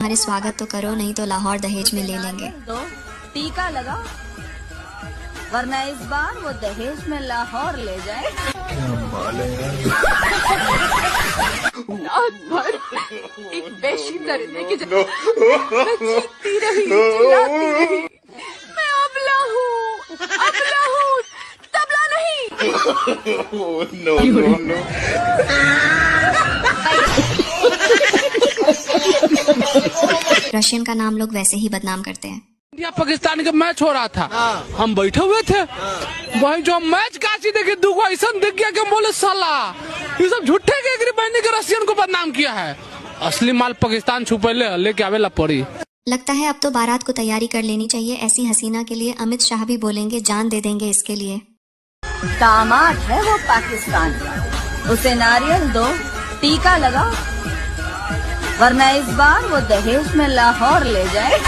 हमारे स्वागत तो करो, नहीं तो लाहौर दहेज में ले लेंगे। दो टीका लगा, वरना इस बार वो दहेज में लाहौर ले जाए। रात भर एक वैशी दर्द की मैं चीखती रही, चिल्लाती रही, मैं अबला हूँ, तबला नहीं। नो। रशियन का नाम लोग वैसे ही बदनाम करते हैं। इंडिया पाकिस्तान का मैच हो रहा था, हम बैठे हुए थे, वही जो मैच काची देखे दुगो ऐसा दिख गया कि बोले साला ये सब झूठे के एग्री बहनी के रशियन को बदनाम किया है। असली माल पाकिस्तान छुपे लेके आवेला पड़ी। लगता है अब तो बारात को तैयारी कर लेनी चाहिए। ऐसी हसीना के लिए अमित शाह भी बोलेंगे जान दे देंगे इसके लिए। दामाद है वो पाकिस्तान का, उसे नारियल दो टीका लगा, वरना इस बार वो दहेज में लाहौर ले जाए।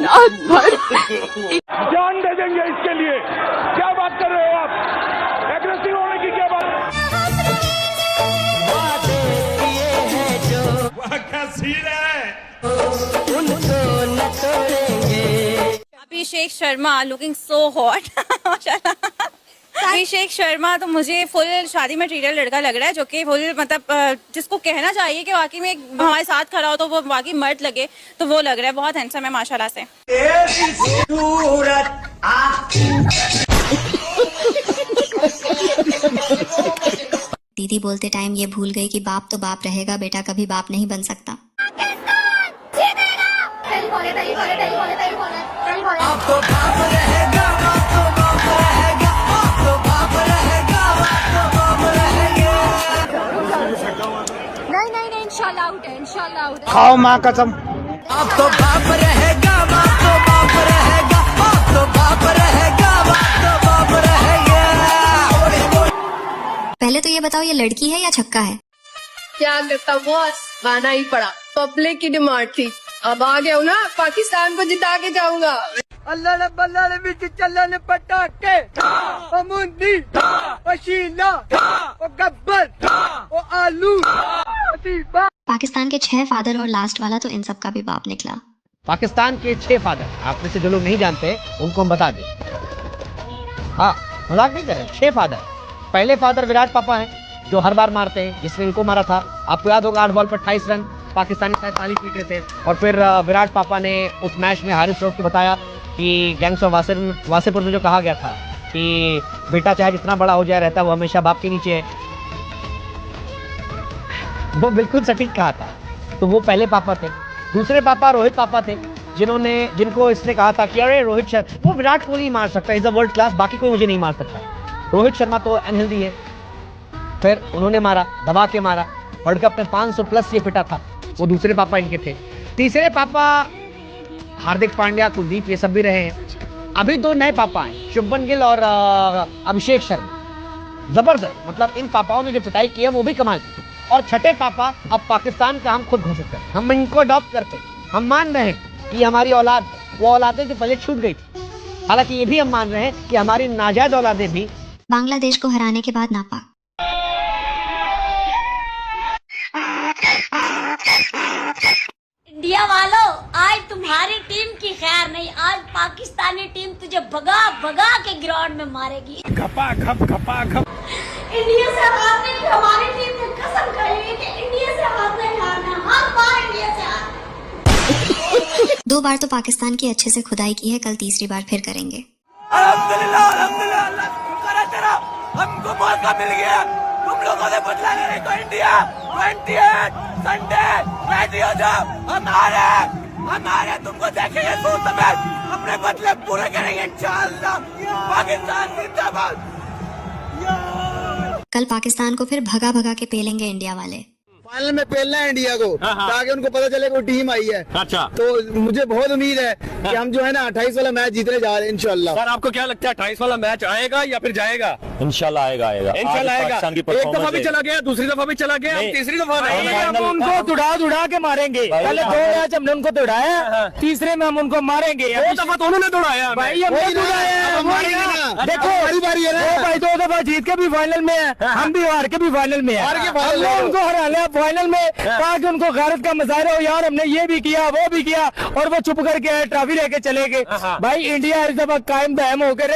रात भर जान दे देंगे इसके लिए। क्या बात कर रहे हो आप? एग्रेसिव होने की क्या बात? Abhishek Sharma looking so hot. Abhishek Sharma तो मुझे फुल शादी मटेरियल लड़का लग रहा है, जो कि फुल मतलब जिसको कहना चाहिए कि वाकई में हमारे साथ खड़ा हो तो वो वाकई मर्द लगे, तो वो लग रहा है। बहुत हैंडसम है माशाल्लाह से। दीदी बोलते टाइम ये भूल गई कि बाप तो बाप रहेगा, बेटा कभी बाप नहीं बन सकता। नहीं इंशाल्लाह आउट है, इंशाल्लाह आउट है। खाओ माँ कसम। अब तो बाप रहेगा, बाप तो बाप रहेगा, बाप तो बाप रहेगा, बाप तो बाप रहेगा। पहले तो ये बताओ ये लड़की है या छक्का है? क्या करता बॉस, गाना ही पड़ा, पब्लिक की डिमांड थी, अब आ गया हूँ ना, पाकिस्तान को जिता के जाऊंगा। अल्लाह ने बल्ला ने बिच चल्ला ने पटाके अमुंदी पशीना ओ गब्बर ओ आलू। पाकिस्तान के 6 फादर और लास्ट वाला तो इन सब का भी बाप निकला। पाकिस्तान के 6 फादर, आप में से जो लोग नहीं जानते उनको हम बता दें। हाँ, मजाक नहीं कर रहे, 6 फादर। पहले फादर विराट पापा हैं, जो हर बार मारते हैं, जिसने इनको मारा था। आपको याद होगा 8 बॉल पर 28 रन, पाकिस्तानी शायद 40 पीट रहे थे। और फिर विराट पापा ने उस मैच में हारिस रऊफ को बताया कि गैंग्स ऑफ वासेपुर में जो कहा गया था कि बेटा चाहे जितना बड़ा हो जाए रहता वो हमेशा बाप के नीचे है, वो बिल्कुल सटीक कहा था। तो वो पहले पापा थे। दूसरे पापा रोहित पापा थे, जिनको इसने कहा था कि अरे रोहित शर्मा, वो विराट कोहली मार सकता है, इज अ वर्ल्ड क्लास, बाकी कोई मुझे नहीं मार सकता। रोहित शर्मा तो अनहेल्दी है। फिर उन्होंने मारा, दबा के मारा, वर्ल्ड कप में 500 प्लस ये पिटा था। वो दूसरे पापा इनके थे। तीसरे पापा हार्दिक पांड्या, कुलदीप, ये सब भी रहे हैं। अभी 2 नए पापा हैं, शुभमन गिल और अभिषेक शर्मा। जबरदस्त, मतलब इन पापाओं ने जो पिटाई की है वो भी कमाल की। और छठे पापा अब पाकिस्तान का हम खुद घोषित करें, हम इनको अडॉप्ट करते हैं। हम मान रहे हैं कि हमारी औलाद वो औलादें जो पहले छूट गई थी। हालांकि ये भी हम मान रहे हैं कि हमारी नाजायज औलादें भी बांग्लादेश को हराने के बाद नापाक। इंडिया वालों, आज तुम्हारी टीम की खैर नहीं, आज पाकिस्तानी टीम तुझे भगा भगा के ग्राउंड में मारेगी। खपा खप खपा खप। इंडिया से हारने की हमारी टीम ने कसम खाई है कि इंडिया से हारना ही हारना, हर बार इंडिया से हारना। 2 बार तो पाकिस्तान की अच्छे से खुदाई की है, कल तीसरी बार फिर करेंगे। अल्हम्दुलिल्लाह, अल्हम्दुलिल्लाह, अल्लाह का शुक्र है तेरा, हमको मौका मिल गया। तुम लोगों ने बदला नहीं तो इंडिया 28 संडे रेडी हो जाओ, हमारे तुमको देखेंगे समेत अपने बदले पूरे करेंगे इंशाअल्लाह। पाकिस्तान जिंदाबाद। कल पाकिस्तान को फिर भगा भगा के पेलेंगे इंडिया वाले। फाइनल में पेलना है इंडिया को, ताकि उनको पता चले कोई टीम आई है। अच्छा, तो मुझे बहुत उम्मीद है कि हम जो है ना 28 वाला मैच जीतने जा रहे हैं इंशाल्लाह। सर आपको क्या लगता है 28 वाला मैच आएगा या फिर जाएगा? इंशाल्लाह आएगा। एक दफा भी चला गया, दूसरी दफा भी चला गया, तीसरी दफा उनको दुड़ा के मारेंगे। पहले 2 मैच हमने उनको दौड़ाया, तीसरे में हम उनको मारेंगे। 2 दफा तो उन्होंने दौड़ाया भाई, देखो हमारी बारी है ना भाई, 2 दफा जीत के भी फाइनल में है, हम भी हार के भी फाइनल में है। उनको हरा लिया फाइनल में ताकि उनको गैरत का मुजाहरा हो, यार हमने ये भी किया वो भी किया, और वो चुप करके ट्रॉफी लेके चले गए। भाई इंडिया इस दफा कायम दायम होकर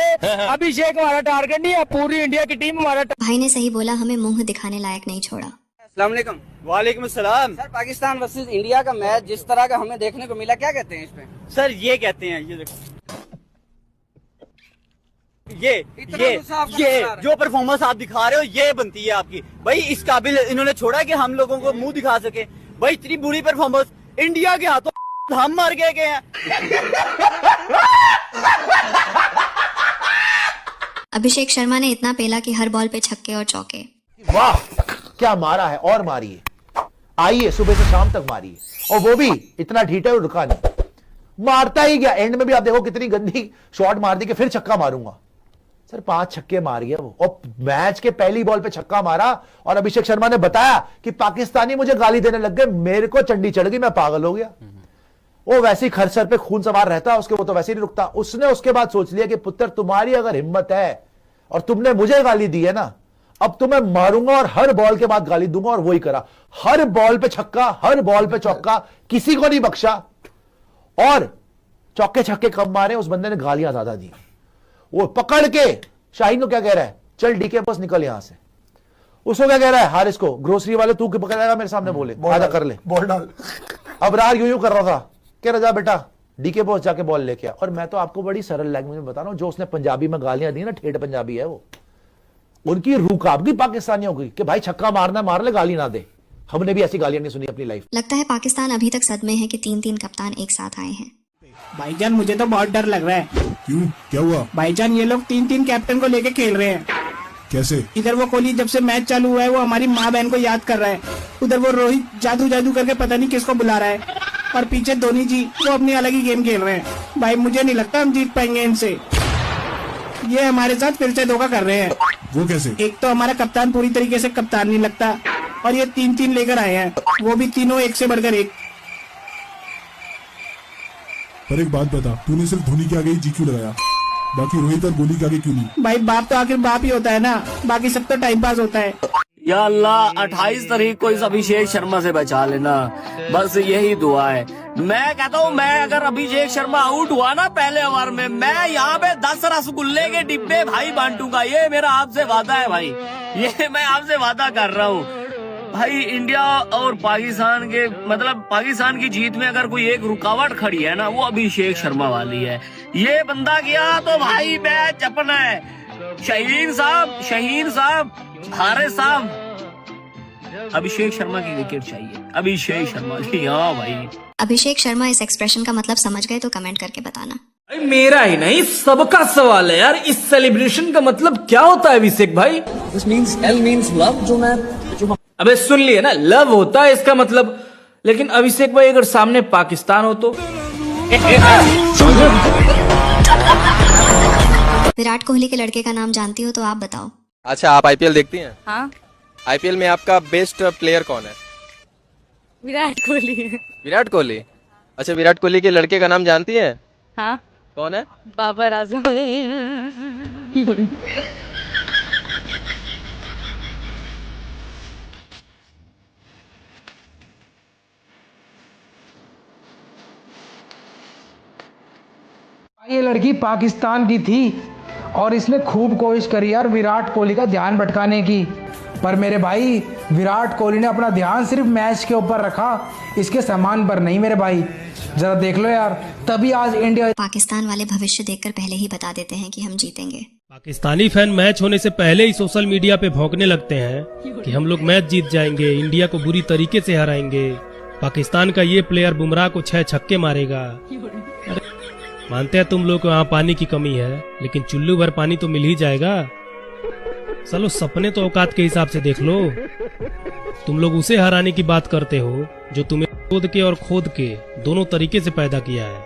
अभिषेक हमारा टारगेट नहीं है, पूरी इंडिया की टीम हमारा। भाई ने सही बोला, हमें मुंह दिखाने लायक नहीं छोड़ा। अस्सलामुअलैकुम। वालेकुम सलाम। सर पाकिस्तान वर्सेस इंडिया का मैच जिस तरह का हमें देखने को मिला, क्या कहते हैं इसमें? सर ये कहते हैं, ये देखो ये जो परफॉर्मेंस आप दिखा रहे हो ये बनती है आपकी। भाई इस काबिल इन्होंने छोड़ा कि हम लोगों को मुंह दिखा सके। भाई इतनी बुरी परफॉर्मेंस इंडिया के हाथों हम मार गए हैं। अभिषेक शर्मा ने इतना पेला कि हर बॉल पे छक्के और चौके। वाह क्या मारा है, और मारिए, आइए सुबह से शाम तक मारिए, और वो भी इतना ढीठा और रुका नहीं, मारता ही गया। एंड में भी आप देखो कितनी गंदी शॉट मार दी कि फिर छक्का मारूंगा। सर 5 छक्के मार गया वो, और मैच के पहली बॉल पे छक्का मारा। और अभिषेक शर्मा ने बताया कि पाकिस्तानी मुझे गाली देने लग गए, मेरे को चंडी चढ़ गई, मैं पागल हो गया। वो वैसे ही खर सर पे खून सवार रहता है उसके, वो तो वैसे ही नहीं रुकता। उसने उसके बाद सोच लिया कि पुत्र तुम्हारी अगर हिम्मत है और तुमने मुझे गाली दी है ना, अब तुम्हें मारूंगा और हर बॉल के बाद गाली दूंगा। और वही करा, हर बॉल पे छक्का, हर बॉल पे चौका, किसी को नहीं बख्शा। और चौके छक्के कम मारे, उस बंदे ने गालियां ज्यादा दी। वो पकड़ के शाहीन को क्या कह रहा है, चल डीके बस निकल यहां से। उसको क्या कह रहा है, हारिस को, ग्रोसरी वाले तू पकड़ेगा मेरे सामने, बोले आधा कर ले, बॉल डाल। अब रार यूं कर रहा था, कह रहा जा बेटा डीके बॉस जाके बॉल लेके आ। और मैं तो आपको बड़ी सरल लैंग्वेज में बता रहा हूं, जो उसने पंजाबी में गालियां दी ना, ठेठ पंजाबी है वो, उनकी रूह कांप गई पाकिस्तानियों की कि भाई छक्का मारना मार ले, गाली ना दे। हमने भी ऐसी गालियां नहीं सुनी अपनी लाइफ। लगता है पाकिस्तान अभी तक सदमे है कि 3-3 कप्तान एक साथ आए हैं। भाईजान मुझे तो बहुत डर लग रहा है। क्यों, क्या हुआ? भाईजान ये लोग 3-3 कैप्टन को लेके खेल रहे हैं। कैसे? इधर वो कोहली जब से मैच चालू हुआ है वो हमारी माँ बहन को याद कर रहा है, उधर वो रोहित जादू जादू करके पता नहीं किसको बुला रहा है, और पीछे धोनी जी वो अपनी अलग ही गेम खेल रहे हैं। भाई मुझे नहीं लगता हम जीत पाएंगे इनसे, ये हमारे साथ फिर से धोखा कर रहे हैं। वो कैसे? एक तो हमारा कप्तान पूरी तरीके से कप्तान नहीं लगता, और ये 3-3 लेकर आए हैं, वो भी तीनों एक से बढ़कर एक। पर एक बात बता, तूने सिर्फ धोनी के आगे ही जी क्यों लगाया, बाकी रोहित और कोहली के आगे क्यों नहीं? भाई बाप तो आखिर बाप ही होता है ना, बाकी सब तो टाइम पास होता है। या अल्लाह 28 तारीख को इस अभिषेक शर्मा से बचा लेना, बस यही दुआ है। मैं कहता हूँ, मैं अगर अभिषेक शर्मा आउट हुआ ना पहले ओवर में, मैं यहाँ पे 10 रसगुल्ले के डिब्बे भाई बांटूंगा। ये मेरा आपसे वादा है भाई, ये मैं आपसे वादा कर रहा हूँ भाई। इंडिया और पाकिस्तान के, मतलब पाकिस्तान की जीत में अगर कोई एक रुकावट खड़ी है ना, वो अभिषेक शर्मा वाली है। ये बंदा गया तो भाई मैच अपना है। शहीन साहब, हारिस साहब, अभिषेक शर्मा की विकेट चाहिए, अभिषेक शर्मा की। हाँ भाई, अभिषेक शर्मा इस एक्सप्रेशन का मतलब समझ गए तो कमेंट करके बताना। मेरा ही नहीं सबका सवाल है यार, इस सेलिब्रेशन का मतलब क्या होता है अभिषेक भाई? This means L means love, जो अबे सुन लिए ना, लव होता है इसका मतलब। लेकिन अभिषेक भाई अगर सामने पाकिस्तान हो तो विराट कोहली के लड़के का नाम जानती हो तो आप बताओ। अच्छा, आप आईपीएल देखती हैं? हाँ, आईपीएल में आपका बेस्ट प्लेयर कौन है? विराट कोहली। विराट कोहली। अच्छा, विराट कोहली के लड़के का नाम जानती हैं? हाँ, कौन है? बाबर आजम। ये लड़की पाकिस्तान की थी और इसने खूब कोशिश करी यार विराट कोहली का ध्यान भटकाने की, पर मेरे भाई विराट कोहली ने अपना ध्यान सिर्फ मैच के ऊपर रखा, इसके सामान पर नहीं। मेरे भाई जरा देख लो यार, तभी आज इंडिया। पाकिस्तान वाले भविष्य देखकर पहले ही बता देते हैं कि हम जीतेंगे। पाकिस्तानी फैन मैच होने से पहले ही सोशल मीडिया पे भौंकने लगते हैं कि हम लोग मैच जीत जाएंगे, इंडिया को बुरी तरीके से हराएंगे, पाकिस्तान का ये प्लेयर बुमराह को 6 छक्के मारेगा। मानते हैं तुम लोग को यहाँ पानी की कमी है, लेकिन चुल्लू भर पानी तो मिल ही जाएगा। चलो सपने तो औकात के हिसाब से देख लो। तुम लोग उसे हराने की बात करते हो जो तुम्हें खोद के और खोद के दोनों तरीके से पैदा किया है।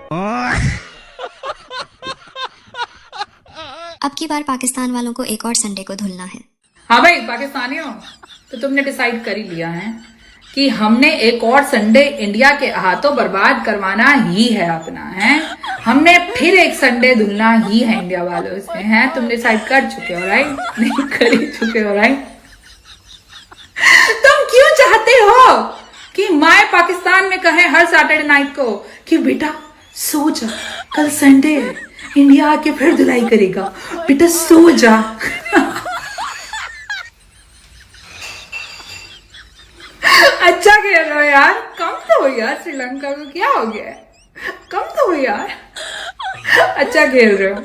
अब की बार पाकिस्तान वालों को एक और संडे को धुलना है। हाँ भाई पाकिस्तानियों, तो तुमने डिसाइड कर ही लिया है कि हमने एक और संडे इंडिया के हाथों बर्बाद करवाना ही है अपना, है हमने फिर एक संडे धुलना ही है इंडिया वालों से, हैं तुम डिसाइड कर चुके हो राइट? नहीं कर ही चुके हो राइट? तुम क्यों चाहते हो कि माए पाकिस्तान में कहे हर सैटरडे नाइट को कि बेटा सो जा, कल संडे है, इंडिया आके फिर धुलाई करेगा, बेटा सो जा। अच्छा खेल रहे हो यार, कम तो हो यार, श्रीलंका को क्या हो गया है, कम तो हो यार, अच्छा खेल रहे हो,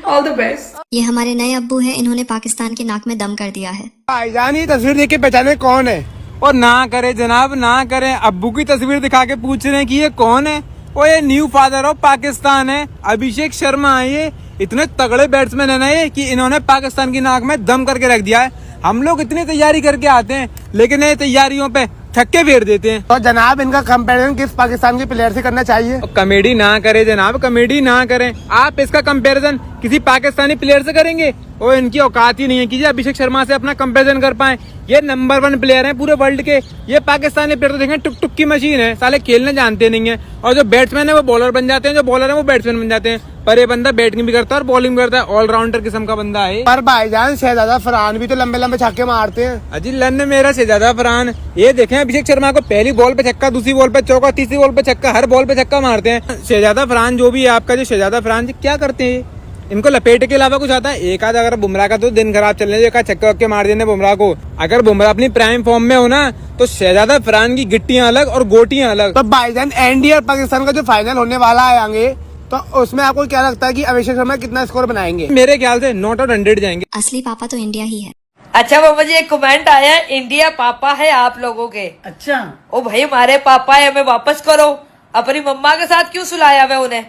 ऑल द बेस्ट। ये हमारे नए अब्बू हैं, इन्होंने पाकिस्तान के नाक में दम कर दिया है। भाईजान ये तस्वीर देख के पहचाने कौन है? और ना करे जनाब, ना करें, अब्बू की तस्वीर दिखा के पूछ रहे हैं कि ये कौन है? वो ये न्यू फादर ऑफ पाकिस्तान है, अभिषेक शर्मा है। ये इतने तगड़े बैट्समैन है ना ये कि इन्होंने पाकिस्तान की नाक में दम करके रख दिया है। हम लोग इतनी तैयारी करके आते हैं लेकिन ये तैयारियों पे छक्के फेर देते हैं। तो जनाब इनका कंपैरिजन किस पाकिस्तान के प्लेयर से करना चाहिए? कॉमेडी ना करे जनाब, कॉमेडी ना करें। आप इसका कंपैरिजन किसी पाकिस्तानी प्लेयर से करेंगे? वो इनकी औकात ही नहीं है कि अभिषेक शर्मा से अपना कंपैरिजन कर पाए। ये नंबर 1 प्लेयर हैं पूरे वर्ल्ड के। ये पाकिस्तानी प्लेयर तो देखें टुक टुक की मशीन है, साले खेलने जानते नहीं है। और जो बैट्समैन है वो बॉलर बन जाते हैं, जो बॉलर है वो बैट्समैन बन जाते हैं। पर ये बंदा बैटिंग भी करता है और बॉलिंग भी करता है, ऑलराउंडर किस्म का बंदा है। पर भाईजान शहजादा फरहान भी तो लंबे लंबे छक्के मारते हैं। अजी लन मेरा शहजादा फरहान, ये देखें अभिषेक शर्मा को पहली बॉल पे छक्का, दूसरी बॉल पे चौका, तीसरी बॉल पे छक्का, हर बॉल पे छक्का मारते हैं। शहजादा फरहान जो भी है आपका, जो शहजादा फरहान जी क्या करते हैं? इनको लपेटे के अलावा कुछ आता है? एक आध अगर बुमराह का तो दिन खराब चलने, एक आध छक्के वक्के मार देने बुमराह को। अगर बुमराह अपनी प्राइम फॉर्म में हो ना तो शहजादा फरहान की गिट्टियां अलग और गोटियां अलग। तो भाईजान इंडिया और पाकिस्तान का जो फाइनल होने वाला है आगे, तो उसमें आपको क्या लगता है कि अभिषेक शर्मा कितना स्कोर बनाएंगे? मेरे ख्याल से नॉट आउट 100 जाएंगे। असली पापा तो इंडिया ही है। अच्छा बाबा जी, एक कमेंट आया है, इंडिया पापा है आप लोगों के। अच्छा ओ भाई, हमारे पापा है, हमें वापस करो। अपनी मम्मा के साथ क्यों सुलाया मैं उन्हें?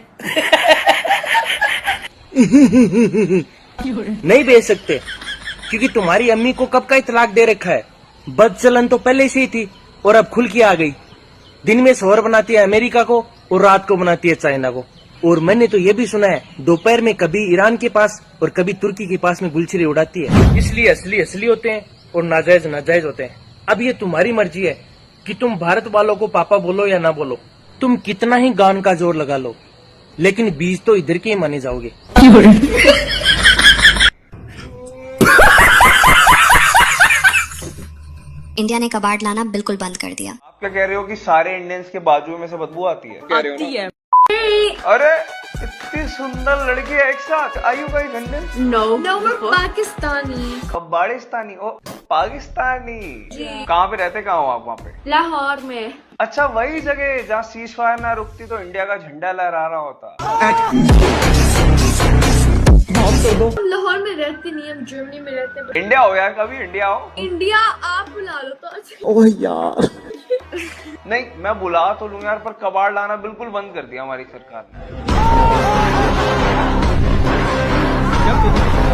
नहीं भेज सकते क्योंकि तुम्हारी अम्मी को कब का इतलाक दे रखा है। बदचलन तो पहले से ही थी और अब खुल के आ गई। दिन में शोहर बनाती है अमेरिका को और रात को बनाती है चाइना को। और मैंने तो ये भी सुना है दोपहर में कभी ईरान के पास और कभी तुर्की के पास में गुलछरी उड़ाती है। इसलिए असली असली होते हैं और नाजायज नाजायज होते हैं। अब ये तुम्हारी मर्जी है कि तुम भारत वालों को पापा बोलो या ना बोलो। तुम कितना ही गान का जोर लगा लो लेकिन बीज तो इधर के ही माने जाओगे। इंडिया ने कबाड़ लाना बिल्कुल बंद कर दिया। आप क्या कह रहे हो कि सारे इंडियंस के बाजुओं में से बदबू आती है? आती है। अरे इतनी सुंदर लड़की है एक साथ। Are you guys Indian? No Pakistani. कबाड़िस्तानी? ओ पाकिस्तानी। कहाँ पे रहते, कहाँ हो आप? वहाँ पे लाहौर में। अच्छा, वही जगह जहाँ सीज फायर ना रुकती तो इंडिया का झंडा लहरा रहा होता। लाहौर में रहते नहीं, हम जर्मनी में रहते हैं। इंडिया हो यार, कभी इंडिया हो। इंडिया आप बुला लो तो। ओह यार नहीं, मैं बुला तो लूँ यार, पर कबाड़ लाना बिल्कुल बंद कर दिया हमारी सरकार ने।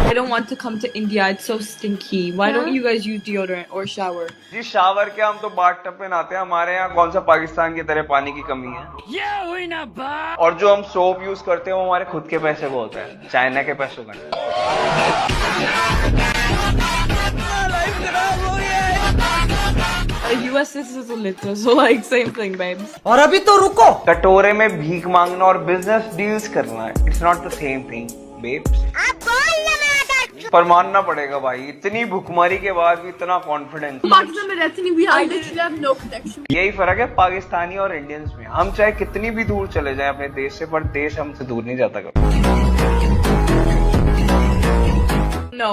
I don't want to come to India. It's so stinky. Why don't you guys use deodorant or shower? जी शावर क्या, हम तो बाथटब पे नहाते हैं। हमारे यहाँ कौन सा पाकिस्तान की तरह पानी की कमी है? ये हुई ना बात। और जो हम सोप यूज करते हैं वो हमारे खुद के पैसे को होता है, चाइना के पैसों का। US is a little, so like same thing, babes. और अभी तो रुको, कटोरे में भीख मांगना और बिजनेस डील्स करना है, it's not the same thing babes. पर मानना पड़ेगा भाई, इतनी भुखमरी के बाद भी इतना कॉन्फिडेंस। पाकिस्तान में रहते नहीं, we have no protection। यही फर्क है पाकिस्तानी और इंडियंस में। हम चाहे कितनी भी दूर चले जाएं अपने देश से, पर देश हमसे दूर नहीं जाता कभी। No,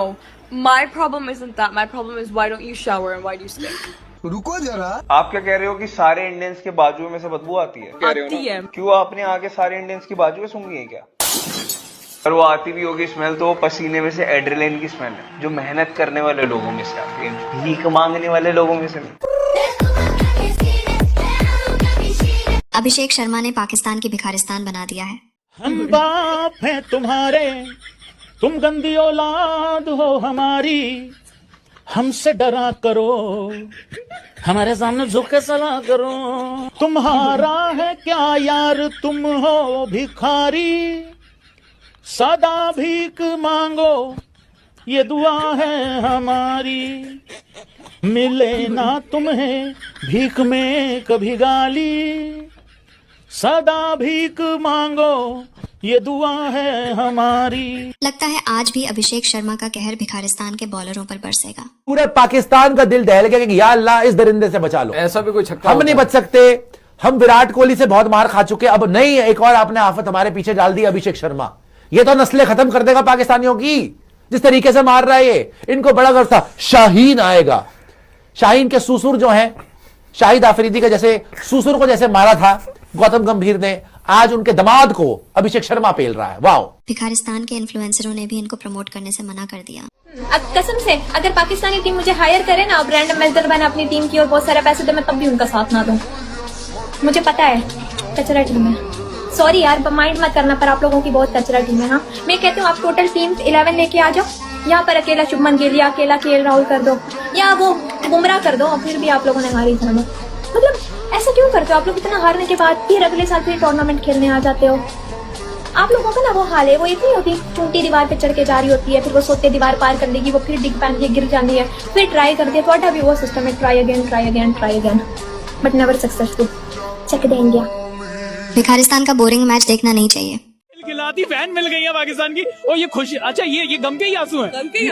my problem isn't that. My problem is why don't you shower and why do you stink? रुको जरा, आप क्या कह रहे हो कि सारे इंडियंस के बाजुओं में से बदबू आती है? आती है। क्यों, आपने आके सारे इंडियंस की बाजुएं सूंघी है क्या? और वो आती भी होगी स्मेल तो वो पसीने में से एड्रेनलिन की स्मेल है, जो मेहनत करने वाले लोगों में से आती है, भीख मांगने वाले लोगों में से नहीं। अभिषेक शर्मा ने पाकिस्तान की भिखारिस्तान बना दिया है। हम बाप हैं तुम्हारे, तुम गंदी औलाद हो हमारी, हमसे डरा करो, हमारे सामने झुक के सलाह करो। तुम्हारा है क्या यार, तुम हो भिखारी, सदा भीख मांगो ये दुआ है हमारी, मिले ना तुम्हें भीख में कभी गाली, सदा भीख मांगो ये दुआ है हमारी। लगता है आज भी अभिषेक शर्मा का कहर भिखारिस्तान के बॉलरों पर बरसेगा। पूरे पाकिस्तान का दिल दहल गया कि या अल्लाह इस दरिंदे से बचा लो। ऐसा भी कोई छक्का हम नहीं बच सकते, हम विराट कोहली से बहुत मार खा चुके, अब नहीं एक और आपने आफत हमारे पीछे डाल दी अभिषेक शर्मा। ये तो नस्लें खत्म कर देगा पाकिस्तानियों की, जिस तरीके से मार रहा है ये। इनको बड़ा गर्व था शाहीन आएगा, शाहीन के सुसुर जो हैं, शाहिद आफरीदी का जैसे सुसुर को जैसे मारा था गौतम गंभीर ने, आज उनके दामाद को अभिषेक शर्मा पेल रहा है। वाह। भिखारिस्तान के इन्फ्लुएंसरों ने भी इनको प्रमोट करने से मना कर दिया। अब कसम से अगर पाकिस्तानी टीम मुझे हायर करे ना, ब्रांड एम्बेसडर बना अपनी टीम की और बहुत सारा पैसे दे, मैं तब भी उनका साथ ना दूं। मुझे पता है कचरा टीम है, सॉरी यार माइंड मत करना, पर आप लोगों की बहुत कचरा टीम है। हाँ मैं कहती हूँ आप टोटल टीम 11 लेके आ जाओ, यहाँ पर अकेला शुभमन गिल या अकेला केएल राहुल कर दो या वो बुमराह कर दो, फिर भी आप लोगों ने हारी जाना। मतलब ऐसा क्यों करते हो आप लोग? इतना हारने के बाद फिर अगले साल फिर टूर्नामेंट खेलने आ जाते हो। आप लोगों का ना वो हाल है, वो एक नहीं होती टूटी दीवार पे चढ़ के जा रही होती है, फिर वो सोते दीवार पार कर लेगी, वो फिर डिग पैन के गिर जाती है, फिर ट्राई करती है। थोड़ा भी वो सिस्टम है, try again but never successful. Check the India. भिखारिस्तान का बोरिंग मैच देखना नहीं चाहिए। खिलाती फैन मिल गई है पाकिस्तान की, और ये खुशी, अच्छा ये गम के ही आंसू है, गम के ही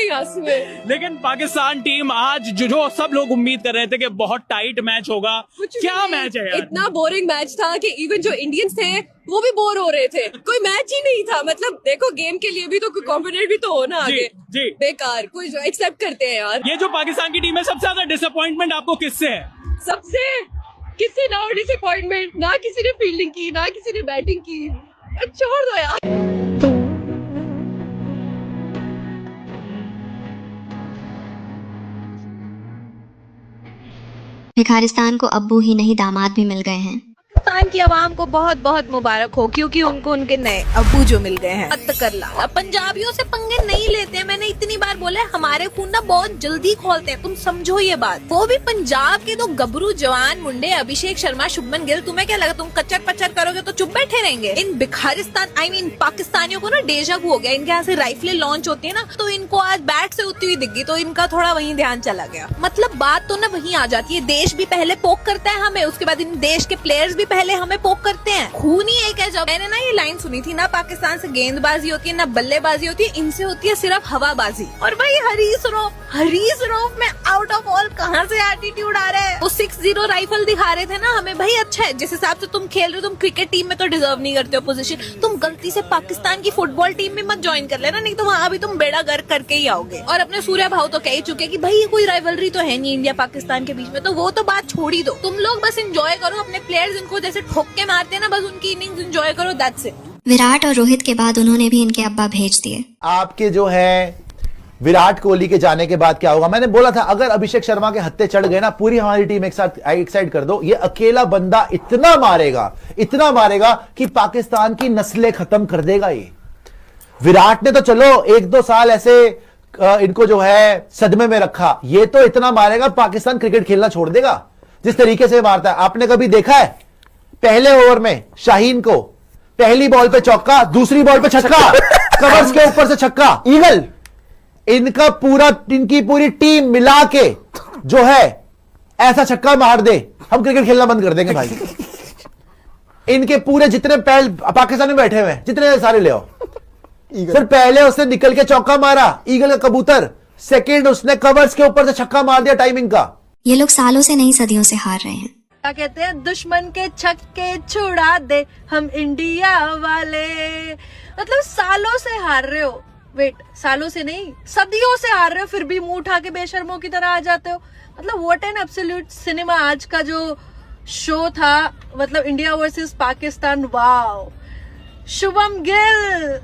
आंसू है। लेकिन पाकिस्तान टीम आज जो सब लोग उम्मीद कर रहे थे कि बहुत टाइट मैच होगा, क्या मैच है यार। इतना बोरिंग मैच था कि इवन जो इंडियंस थे वो भी बोर हो रहे थे, कोई मैच ही नहीं था। मतलब देखो गेम के लिए भी तो कोई कॉम्पिटेंट भी तो हो ना आगे। जी बेकार, कोई एक्सेप्ट करते हैं यार। ये जो पाकिस्तान की टीम है, सबसे ज्यादा डिसअपॉइंटमेंट आपको किससे है? सबसे किसी ना डिसअपॉइंटमेंट, ना किसी ने फील्डिंग की, ना किसी ने बैटिंग की, छोड़ दो यार। भिखारिस्तान को अब्बू ही नहीं दामाद भी मिल गए हैं। पाकिस्तान की आवाम को बहुत बहुत मुबारक हो, क्योंकि उनको उनके नए अब्बू जो मिल गए हैं। मत कर ला, अब पंजाबियों से पंगे नहीं लेते हैं। मैंने इतनी बार बोला, हमारे खून ना बहुत जल्दी खोलते हैं, तुम समझो ये बात। वो भी पंजाब के दो गबरू जवान मुंडे, अभिषेक शर्मा, शुभमन गिल। तुम्हें क्या लगा तुम कच्चर पच्चर करोगे तो चुप बैठे रहेंगे? इन भिखारिस्तान पाकिस्तानियों को ना डेजा वू हो गया। इनके यहाँ से राइफलें लॉन्च होती है ना, तो इनको आज बैट से उठती हुई दिख गई, तो इनका थोड़ा वहीं ध्यान चला गया। मतलब बात तो ना वहीं आ जाती है, देश भी पहले पोक करता है हमें, उसके बाद इन देश के प्लेयर्स भी पहले हमें पोक करते हैं। खून ही एक है। जब मैंने ना ये लाइन सुनी थी, ना पाकिस्तान से गेंदबाजी होती है, ना बल्लेबाजी होती है, इनसे होती है सिर्फ हवाबाजी। और भाई हरीश रऊफ में आउट ऑफ ऑल कहाँ से एटीट्यूड आ रहा है? वो 6-0 राइफल दिखा रहे थे ना हमें। भाई अच्छा है, जिस हिसाब से तुम खेल रहे हो, तुम क्रिकेट टीम में तो डिजर्व नहीं करते हो पोजीशन। तुम गलती से पाकिस्तान की फुटबॉल टीम में मत ज्वाइन कर लेना, नहीं तो वहाँ भी तुम बेड़ा गर्क करके ही आओगे। और अपने सूर्या भाव तो कह ही चुके कि भाई ये कोई राइवलरी तो है नहीं इंडिया पाकिस्तान के बीच में, तो वो तो बात छोड़ ही दो। तुम लोग बस एंजॉय करो अपने प्लेयर्स, इनको जैसे ठोक के मारते हैं ना, बस उनकी इनिंग्स एंजॉय करो, दैट्स इट। विराट और रोहित के बाद उन्होंने भी इनके अब्बा भेज दिए। आपके जो है विराट कोहली के जाने के बाद क्या होगा? मैंने बोला था अगर अभिषेक शर्मा के हत्थे चढ़ गए ना, पूरी हमारी टीम एक साइड कर दो। ये अकेला बंदा इतना मारेगा कि पाकिस्तान की नस्लें खत्म कर देगा। ये विराट ने तो चलो 1-2 साल ऐसे इनको जो है सदमे में रखा, ये तो इतना मारेगा पाकिस्तान क्रिकेट खेलना छोड़ देगा जिस तरीके से मारता है। आपने कभी देखा है पहले ओवर में शाहीन को पहली बॉल पे चौका, दूसरी बॉल पे छक्का, कवर्स के ऊपर से छक्का, ईगल। इनकी पूरी टीम मिला के जो है ऐसा छक्का मार दे, हम क्रिकेट खेलना बंद कर देंगे भाई। इनके पूरे जितने पैर पाकिस्तान में बैठे हुए हैं, जितने सारे ले आओ। सर पहले उसने निकल के चौका मारा, ईगल का कबूतर। सेकंड उसने कवर्स के ऊपर से छक्का मार दिया टाइमिंग का। ये लोग सालों से नहीं सदियों से हार रहे हैं। क्या कहते हैं, दुश्मन के छक्के छुड़ा दे हम इंडिया वाले। मतलब सालों से हार रहे हो, सालों से नहीं सदियों से हार रहे हो, फिर भी मुंह उठा के बेशर्मों की तरह आ जाते हो। मतलब व्हाट एन एब्सोल्यूट सिनेमा आज का जो शो था, मतलब India versus Pakistan. Wow, Shubman Gill,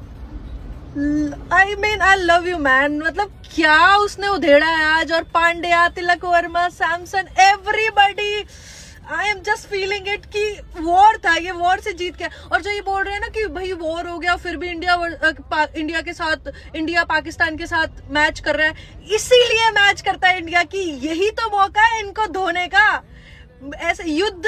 I mean I love you man. मतलब क्या उसने उधेड़ा है आज, और Pandya, Tilak Varma, Samson, everybody. I am just feeling it कि वॉर था, ये वॉर से जीत गया। और जो ये बोल रहे हैं ना कि भाई वॉर हो गया, फिर भी इंडिया पाकिस्तान के साथ मैच कर रहा है, इसीलिए मैच करता है इंडिया की। यही तो मौका है इनको धोने का। ऐसे युद्ध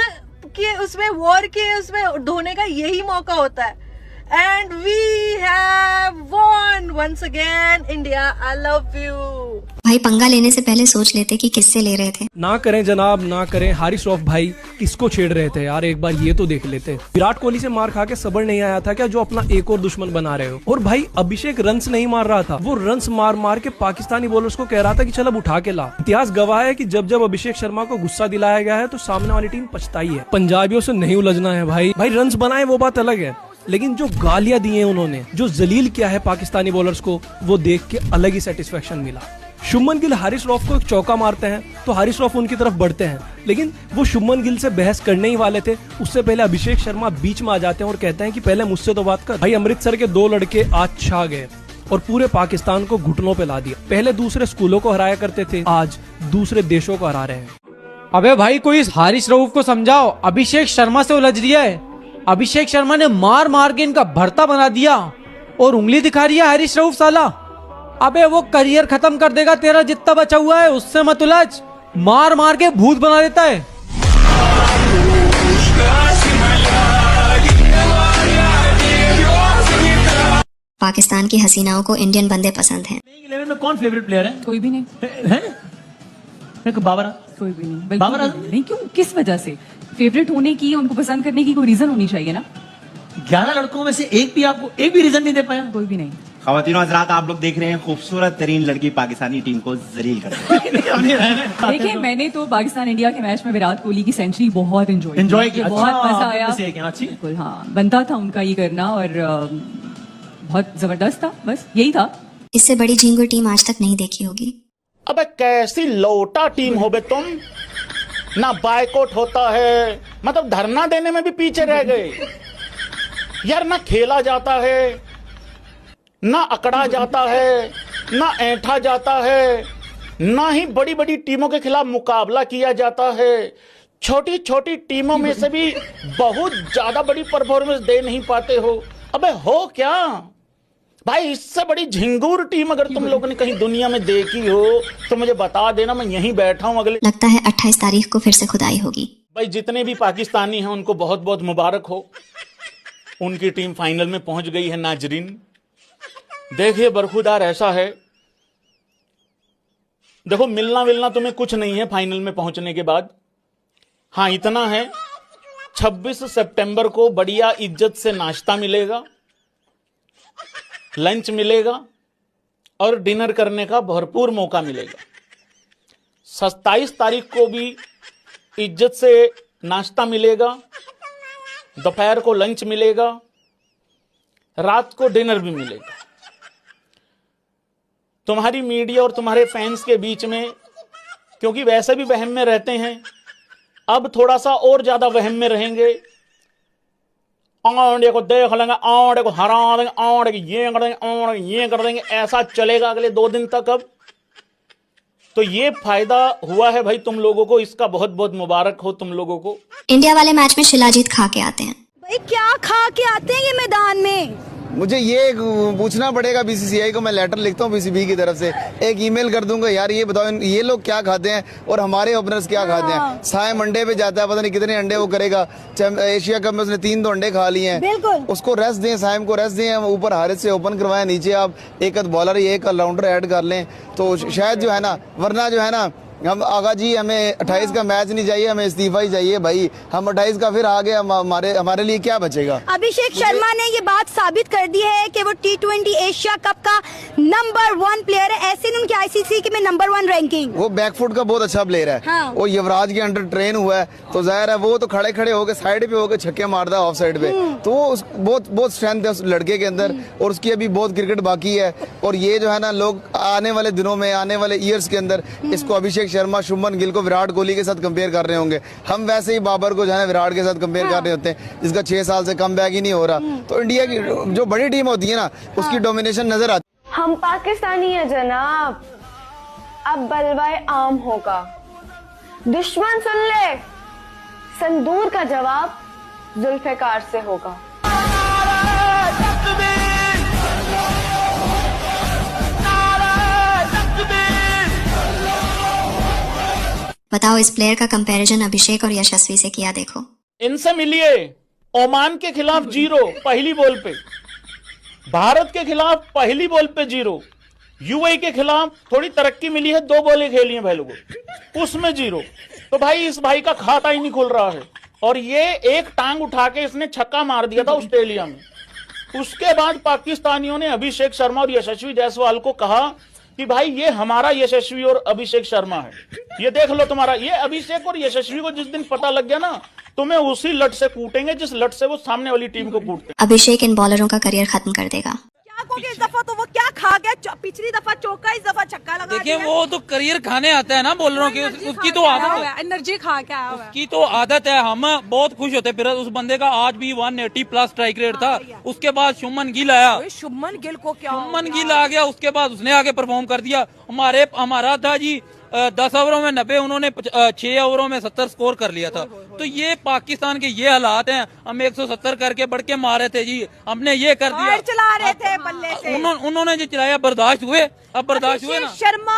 के उसमें, वॉर के उसमें धोने का यही मौका होता है। And we have won once again, India. I love you. भाई पंगा लेने से पहले सोच लेते कि किससे ले रहे थे। ना करें जनाब, ना करें। हारिस रऊफ भाई किसको छेड़ रहे थे यार, एक बार ये तो देख लेते। विराट कोहली से मार खा के सब्र नहीं आया था क्या, जो अपना एक और दुश्मन बना रहे हो। और भाई अभिषेक रन्स नहीं मार रहा था, वो रन्स मार मार के पाकिस्तानी बॉलर्स को कह रहा था कि चल अब उठा के ला। इतिहास गवाह है कि जब जब अभिषेक शर्मा को गुस्सा दिलाया गया है तो सामने वाली टीम पछताई है। पंजाबियों से नहीं उलझना है भाई। भाई रन्स बनाए वो बात अलग है, लेकिन जो गालियां दी हैं उन्होंने, जो जलील किया है पाकिस्तानी बॉलर्स को, वो देख के अलग ही सेटिस्फेक्शन मिला। शुभमन गिल हारिस रऊफ को एक चौका मारते हैं तो हारिस रऊफ उनकी तरफ बढ़ते हैं, लेकिन वो शुभमन गिल से बहस करने ही वाले थे, उससे पहले अभिषेक शर्मा बीच में आ जाते हैं और कहते हैं कि पहले मुझसे तो बात कर। भाई अमृतसर के दो लड़के आज छा गए और पूरे पाकिस्तान को घुटनों पे ला दिया। पहले दूसरे स्कूलों को हराया करते थे, आज दूसरे देशों को हरा रहे हैं। अबे भाई कोई इस हारिस रऊफ को समझाओ, अभिषेक शर्मा से उलझ रही है। अभिषेक शर्मा ने मार मार के इनका भरता बना दिया और उंगली दिखा रही है हारिस रऊफ साला। अबे वो करियर खत्म कर देगा तेरा जितना बचा हुआ है, उससे मत उलझ। मार मार के भूत बना देता है। पाकिस्तान की हसीनाओं को इंडियन बंदे पसंद हैं। 11 में कौन फेवरेट प्लेयर है? कोई भी नहीं है? बाबर कोई भी नहीं, बाबर नहीं। क्यों, किस वजह से? फेवरेट होने की, उनको पसंद करने की कोई रीजन होनी चाहिए ना। 11 लड़कों में से एक भी आपको एक भी रीजन नहीं दे पाया? कोई भी नहीं। खवातीनो हज़रात, आप लोग देख रहे हैं खूबसूरत तरीन लड़की पाकिस्तानी टीम को जलील कर देखिए, मैंने तो पाकिस्तान इंडिया के मैच में विराट कोहली की सेंचुरी बहुत एंजॉय किया, बहुत मजा आया। बिल्कुल हाँ, बनता था उनका ये करना और बहुत जबरदस्त था, बस यही था। इससे बड़ी झिंगुर टीम आज तक नहीं देखी होगी। अबे कैसी लोटा टीम हो बे तुम, ना बायकॉट होता है, मतलब धरना देने में भी पीछे रह गए यार। ना खेला जाता है, ना अकड़ा जाता है, ना ऐंठा जाता है, ना ही बड़ी बड़ी टीमों के खिलाफ मुकाबला किया जाता है। छोटी छोटी टीमों में से भी बहुत ज्यादा बड़ी परफॉर्मेंस दे नहीं पाते हो। अबे हो क्या भाई, इससे बड़ी झिंगूर टीम अगर तुम लोगों ने कहीं दुनिया में देखी हो तो मुझे बता देना, मैं यहीं बैठा हूं। अगले लगता है 28 तारीख को फिर से खुदाई होगी। भाई जितने भी पाकिस्तानी हैं उनको बहुत बहुत मुबारक हो, उनकी टीम फाइनल में पहुंच गई है। नाजरीन देखिए, बरखुदार ऐसा है, देखो मिलना विलना तुम्हें कुछ नहीं है फाइनल में पहुंचने के बाद। हाँ इतना है, 26 सितंबर को बढ़िया इज्जत से नाश्ता मिलेगा, लंच मिलेगा और डिनर करने का भरपूर मौका मिलेगा। 27 तारीख को भी इज्जत से नाश्ता मिलेगा, दोपहर को लंच मिलेगा, रात को डिनर भी मिलेगा। तुम्हारी मीडिया और तुम्हारे फैंस के बीच में, क्योंकि वैसे भी वहम में रहते हैं, अब थोड़ा सा और ज्यादा वहम में रहेंगे। आंडे को देख लेंगे, आंडे को हरा देंगे, आंडे को ये कर देंगे, आंडे को ये कर देंगे, ऐसा चलेगा अगले 2 दिन तक। अब तो ये फायदा हुआ है भाई तुम लोगों को, इसका बहुत बहुत मुबारक हो तुम लोगों को। इंडिया वाले मैच में शिलाजीत खा के आते हैं। भाई क्या खा के आते हैं ये मैदान में? मुझे ये पूछना पड़ेगा, बीसीसीआई को मैं लेटर लिखता हूँ पीसीबी की तरफ से, एक ईमेल कर दूंगा, यार ये बताओ ये लोग क्या खाते हैं और हमारे ओपनर्स क्या खाते हैं। साइम अंडे पे जाता है, पता नहीं कितने अंडे वो करेगा। एशिया कप में उसने 3 तो अंडे खा लिए हैं। उसको रेस्ट दें, साइम को रेस्ट दें, ऊपर हारिस से ओपन करवाएं, नीचे आप एक बॉलर एक ऑलराउंडर ऐड कर लें तो शायद जो है ना, वरना जो है ना हम आगा जी हमें 28 का मैच नहीं चाहिए, हमें इस्तीफा ही चाहिए भाई। हम 28 का फिर आगे हमारे लिए क्या बचेगा। अभिषेक शर्मा ने ये बात साबित कर दी है कि वो T20 एशिया कप का नंबर 1 प्लेयर है। ऐसे उनके आईसीसी के में नंबर 1 रैंकिंग। वो बैकफुट का बहुत अच्छा प्लेयर है। हाँ। वो युवराज के अंडर ट्रेन हुआ है, तो जाहिर है वो तो खड़े खड़े होकर साइड पे होकर छक्के मारता है ऑफ साइड पे, तो वो बहुत स्ट्रेंथ है उस लड़के के अंदर, और उसकी अभी बहुत क्रिकेट बाकी है। और ये जो है ना, लोग आने वाले दिनों में, आने वाले ईयर्स के अंदर इसको अभिषेक शर्मा, शुभमन गिल को विराट कोहली के साथ कंपेयर कर रहे होंगे। हम वैसे ही बाबर को जो है विराट के साथ कंपेयर कर रहे होते हैं, जिसका 6 साल से कम बैक ही नहीं हो रहा। तो इंडिया की जो बड़ी टीम होती है ना, उसकी डोमिनेशन नजर आती है। हम पाकिस्तानी है जनाब, अब बलवाए आम होगा। दुश्मन सुन ले, संदूर का जवाब जुल्फिकार से होगा। बताओ, इस प्लेयर का कंपैरिजन अभिषेक और यशस्वी से किया देखो। इनसे मिलिए, ओमान के खिलाफ 0 पहली बॉल पे, भारत के खिलाफ पहली बॉल पे 0, यूएई के खिलाफ थोड़ी तरक्की मिली है, 2 बॉलें खेली हैं भाई लोगों, उसमें 0। तो भाई इस भाई का खाता ही नहीं खुल रहा है। और ये एक टांग उठा के इसने छक्का मार दिया था ऑस्ट्रेलिया में। उसके बाद पाकिस्तानियों ने अभिषेक शर्मा और यशस्वी जायसवाल को कहा कि भाई ये हमारा यशस्वी और अभिषेक शर्मा है, ये देख लो तुम्हारा। ये अभिषेक और यशस्वी को जिस दिन पता लग गया ना, तुम्हें उसी लट से कूटेंगे जिस लट से वो सामने वाली टीम को कूटते। अभिषेक इन बॉलरों का करियर खत्म कर देगा। इस दफा तो वो क्या खा गया, पिछली दफा चौका, इस दफा छक्का लगा। देखिए वो तो करियर खाने आता है ना बॉलरों की, उसकी तो आदत है, एनर्जी खा के आया हुआ है। उसकी तो आदत है। हम बहुत खुश होते फिर उस बंदे का आज भी 180+ स्ट्राइक रेट था। उसके बाद शुभमन गिल आया, शुभमन गिल को क्या, शुभमन गिल आ गया, उसके बाद उसने आगे परफॉर्म कर दिया। हमारा था जी 10 ओवरों में 90, उन्होंने 6 ओवरों में 70 स्कोर कर लिया था। तो ये पाकिस्तान के ये हालात हैं। हम 170 करके बढ़ के मारे थे जी, हमने ये कर दिया, चला रहे थे बल्ले से, उन्होंने जो चलाया बर्दाश्त हुए, अब बर्दाश्त हुए ना। शर्मा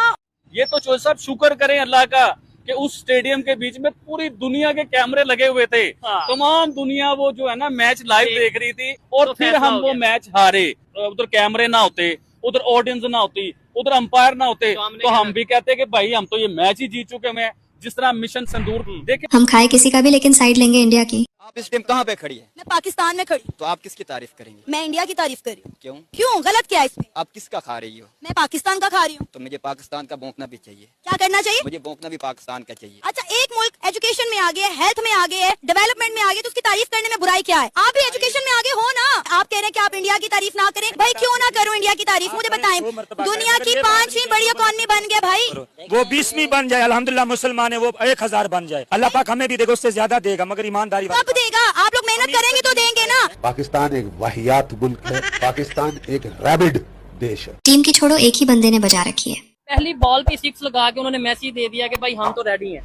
ये तो चोर साहब शुक्र करें अल्लाह का कि उस स्टेडियम के बीच में पूरी दुनिया के कैमरे लगे हुए थे। तमाम दुनिया वो जो है ना मैच लाइव देख रही थी, और तो फिर हम वो मैच हारे। उधर कैमरे ना होते, उधर ऑडियंस ना होती, उधर अंपायर ना होते, तो हम भी कहते कि भाई हम तो ये मैच ही जीत चुके हैं। जिस तरह मिशन सिंदूर देखे, हम खाए किसी का भी लेकिन साइड लेंगे इंडिया की। आप इस टाइम कहाँ पे खड़ी है? मैं पाकिस्तान में खड़ी। तो आप किसकी तारीफ करेंगे? मैं इंडिया की तारीफ कर रही हूँ। क्यों? क्यों गलत क्या है इसमें? आप किसका खा रही हो? मैं पाकिस्तान का खा रही हूँ। तो मुझे पाकिस्तान का भौंकना भी चाहिए। क्या करना चाहिए? मुझे भौंकना भी पाकिस्तान का चाहिए। अच्छा, एक मुल्क एजुकेशन में आगे है, हेल्थ में आगे है, डेवलपमेंट में आगे, तो उसकी तारीफ करने में बुराई क्या है? आप भी एजुकेशन में आगे हो ना। आप कह रहे हैं कि आप इंडिया की तारीफ ना करें, भाई क्यों ना करूँ इंडिया की तारीफ? मुझे बताएं, दुनिया की 5वीं बड़ी इकॉनमी बन गया भाई, वो 20वीं बन जाए, अल्हम्दुलिल्लाह मुसलमान है, वो 1000 बन जाए, अल्लाह पाक हमें भी देगा, उससे ज्यादा देगा, मगर ईमानदारी कब देगा? आप लोग मेहनत करेंगे तो देंगे ना। पाकिस्तान एक वाहियात मुल्क है, पाकिस्तान एक रैबिड देश है। टीम की छोड़ो, एक ही बंदे ने बजा रखी है। पहली बॉल पे 6 लगा के उन्होंने मैसेज दे दिया कि भाई हम तो रेडी हैं।